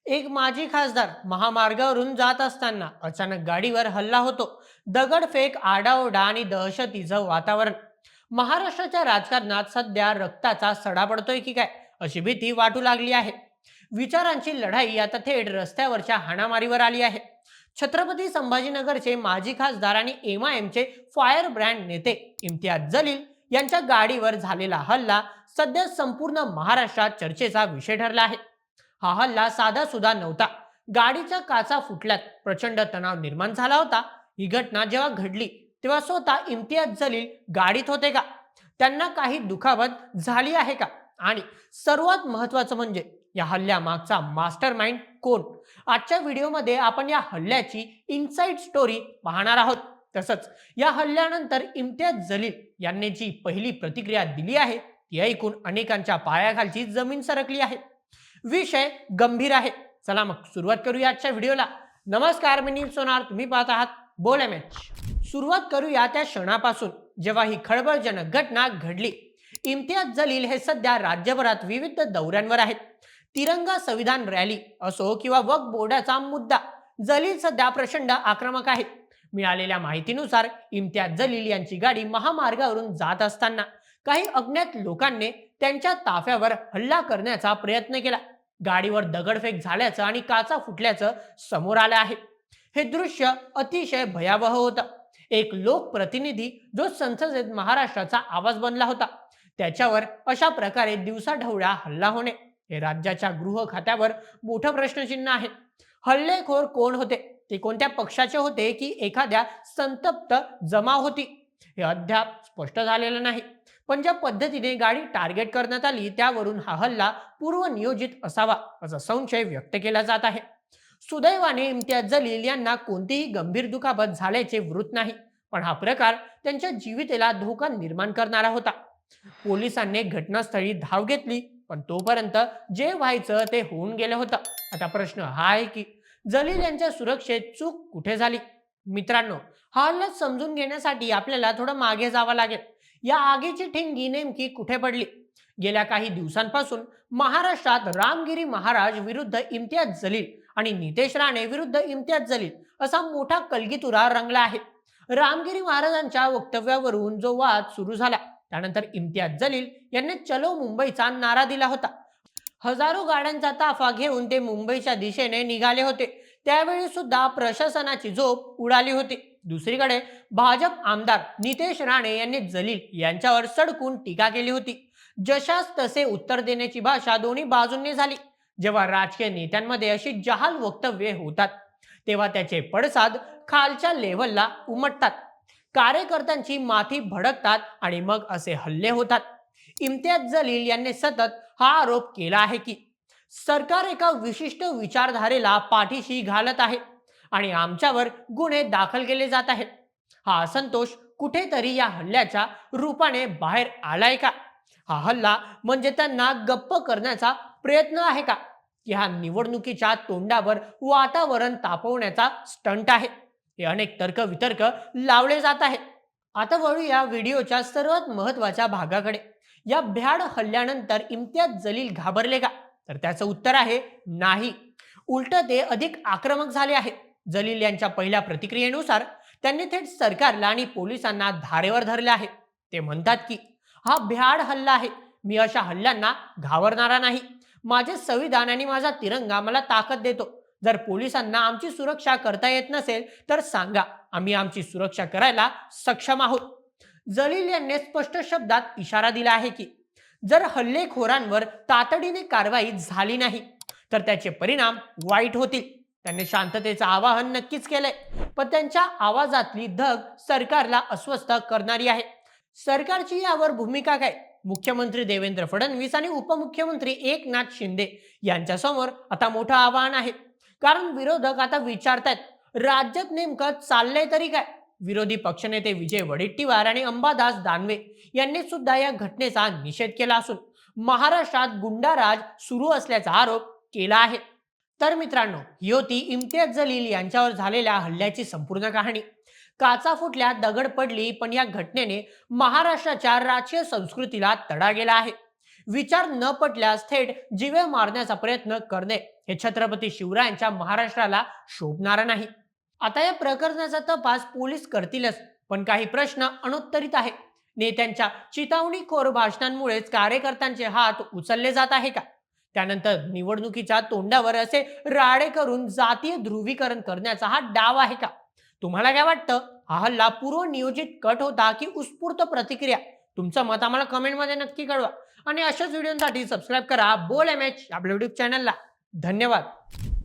एक माजी खासदार महामार्गावरून जात असताना अचानक गाडीवर हल्ला होतो. दगडफेक, आरडाओरडा आणि दहशतीचं वातावरण. महाराष्ट्राच्या राजकारणात सध्या रक्ताचा सडा पडतोय की काय अशी भीती वाटू लागली आहे. विचारांची लढाई आता थेट रस्त्यावरच्या हाणामारीवर आली आहे. छत्रपती संभाजीनगरचे माजी खासदार आणि एमआयएमचे फायर ब्रँड नेते इम्तियाज जलील यांच्या गाडीवर झालेला हल्ला सध्या संपूर्ण महाराष्ट्रात चर्चेचा विषय ठरला आहे. हा हल्ला साधा सुद्धा नव्हता. गाडीच्या काचा फुटल्यात, प्रचंड तणाव निर्माण झाला होता. ही घटना जेव्हा घडली तेव्हा स्वतः इम्तियाज जलील गाडीत होते का? त्यांना काही दुखापत झाली आहे का? आणि सर्वात महत्त्वाचं म्हणजे या हल्ल्यामागचा मास्टर माइंड कोण? आजच्या व्हिडिओमध्ये आपण या हल्ल्याची इनसाइड स्टोरी पाहणार आहोत. तसंच या हल्ल्यानंतर इम्तियाज जलील यांनी जी पहिली प्रतिक्रिया दिली आहे ती ऐकून अनेकांच्या पायाखालची जमीन सरकली आहे. विषय गंभीर आहे. चला मग सुरुवात करूया आजच्या व्हिडिओला. नमस्कार, मी नील सोनार, तुम्ही पाहत आहात बोल एमएच. सुरुवात करूया त्या क्षणापासून जेव्हा ही खळबळजनक घटना घडली. इम्तियाज जलील हे सध्या राज्यभरात विविध दौऱ्यांवर आहेत. तिरंगा संविधान रॅली असो किंवा वक्फ बोर्डाचा मुद्दा, जलील सध्या प्रचंड आक्रमक आहेत. मिळालेल्या माहितीनुसार इम्तियाज जलील यांची गाडी महामार्गावरून जात असताना काही अज्ञात लोकांनी त्यांच्या ताफ्यावर हल्ला करण्याचा प्रयत्न केला. गाडीवर दगडफेक झाल्याचं आणि काचा फुटल्याचं समोर आलं आहे. हे दृश्य अतिशय भयावह होतं. एक लोकप्रतिनिधी जो संसदेत महाराष्ट्राचा आवाज बनला होता त्याच्यावर अशा प्रकारे दिवसाढवळ्या हल्ला होणे हे राज्याच्या गृह खात्यावर मोठं प्रश्नचिन्ह आहे. हल्लेखोर कोण होते? ते कोणत्या पक्षाचे होते की एखाद्या संतप्त जमाव होती हे अद्याप स्पष्ट झालेलं नाही. पण ज्या पद्धतीने गाडी टार्गेट करण्यात आली त्यावरून हा हल्ला पूर्वनियोजित असावा असा संशय व्यक्त केला जात आहे. सुदैवाने इम्तियाज जलील यांना कोणतीही गंभीर दुखापत झाल्याचे वृत्त नाही. पण हा प्रकार त्यांच्या जीवितेला धोका निर्माण करणारा होता. पोलिसांनी घटनास्थळी धाव घेतली पण तोपर्यंत जे व्हायचं ते होऊन गेलं होतं. आता प्रश्न हा आहे की जलील यांच्या सुरक्षेत चूक कुठे झाली? मित्रांनो, हा हल्ला समजून घेण्यासाठी आपल्याला थोडं मागे जावं लागेल. या आगीची ठिणगी नेमकी कुठे पडली? गेल्या काही दिवसांपासून महाराष्ट्रात रामगिरी महाराज विरुद्ध इम्तियाज जलील आणि नितेश राणे विरुद्ध इम्तियाज जलील असा मोठा कलगीतुरा रंगला आहे. रामगिरी महाराजांच्या वक्तव्यावरून जो वाद सुरू झाला त्यानंतर इम्तियाज जलील यांनी चलो मुंबईचा नारा दिला होता. हजारो गाड्यांचा ताफा घेऊन ते मुंबईच्या दिशेने निघाले होते. त्यावेळी सुद्धा प्रशासनाची झोप उडाली होती. दुसरीकडे भाजप आमदार नितेश राणे यांनी जलील यांच्यावर सडकून टीका केली होती. जशास तसे उत्तर देण्याची भाषा दोन्ही बाजूंनी झाली. जेव्हा राजकीय नेत्यांमध्ये अशी जहाल वक्तव्ये होतात तेव्हा त्याचे पडसाद खालच्या लेव्हलला उमटतात. कार्यकर्त्यांची माथी भडकतात आणि मग असे हल्ले होतात. इम्तियाज जलील यांनी सतत हा आरोप केला आहे की सरकार एका विशिष्ट विचारधारेला पाठीशी घालत आहे आणि आमच्यावर गुन्हे दाखल केले जात आहेत. हा असंतोष कुठेतरी या हल्ल्याच्या रूपाने बाहेर आलाय का? हा हल्ला म्हणजे त्यांना गप्प करण्याचा प्रयत्न आहे का, की हा निवडणुकीच्या तोंडावर वातावरण तापवण्याचा स्टंट आहे? हे अनेक तर्कवितर्क लावले जात आहेत. आता वळूया व्हिडिओच्या सर्वात महत्वाच्या भागाकडे. या भ्याड हल्ल्यानंतर इम्तियाज जलील घाबरले का? तर त्याचं उत्तर आहे नाही. उलट ते अधिक आक्रमक झाले आहे. जलील यांच्या पहिल्या प्रतिक्रियेनुसार त्यांनी थेट सरकारला आणि पोलिसांना धारेवर धरले आहे. ते म्हणतात की हा भ्याड हल्ला आहे. मी अशा हल्ल्यांना घाबरणारा नाही. माझे संविधान आणि माझा तिरंगा मला ताकद देतो. जर पोलिसांना आमची सुरक्षा करता येत नसेल तर सांगा, आम्ही आमची सुरक्षा करायला सक्षम आहोत. जलील यांनी स्पष्ट शब्दात इशारा दिला आहे की जर हल्लेखोरांवर तातडीने कारवाई झाली नाही तर त्याचे परिणाम वाईट होतील. त्यांनी शांततेचं आवाहन नक्कीच केलंय, पण त्यांच्या आवाजातली धग सरकारला अस्वस्थ करणारी आहे. सरकारची यावर भूमिका काय? मुख्यमंत्री देवेंद्र फडणवीस आणि उपमुख्यमंत्री एकनाथ शिंदे यांच्या समोर आता मोठं आव्हान आहे. कारण विरोधक आता विचारतायत राज्यात नेमकं चाललंय तरी काय? विरोधी पक्षनेते विजय वडेट्टीवार आणि अंबादास दानवे यांनी सुद्धा या घटनेचा निषेध केला असून महाराष्ट्रात गुंडाराज सुरू असल्याचा आरोप केला आहे. तर मित्रांनो, ही होती इम्तियाज जलील यांच्यावर झालेल्या हल्ल्याची संपूर्ण कहाणी. काचा फुटल्या, दगड पडली, पण या घटनेने महाराष्ट्राच्या राजकीय संस्कृतीला तडा गेला आहे. विचार न पटल्यास थेट जीवे मारण्याचा प्रयत्न करणे हे छत्रपती शिवरायांच्या महाराष्ट्राला शोभणारं नाही. आता या प्रकरणाचा तपास पोलीस करतीलच, पण काही प्रश्न अनुत्तरित आहेत. नेत्यांच्या चिथावणीखोर भाषणांमुळेच कार्यकर्त्यांचे हात उचलले जात आहे का? त्यानंतर निवडणुकीच्या तोंडावर असे राडे करून जातीय ध्रुवीकरण करण्याचा हा डाव आहे का? तुम्हाला काय वाटतं? हा हल्ला पूर्व नियोजित कट होता की उत्स्फूर्त प्रतिक्रिया? तुमचं मत आम्हाला कमेंटमध्ये नक्की कळवा. आणि अशाच व्हिडिओसाठी सबस्क्राईब करा बोल एम एच आपल्या युट्यूब चॅनलला. धन्यवाद.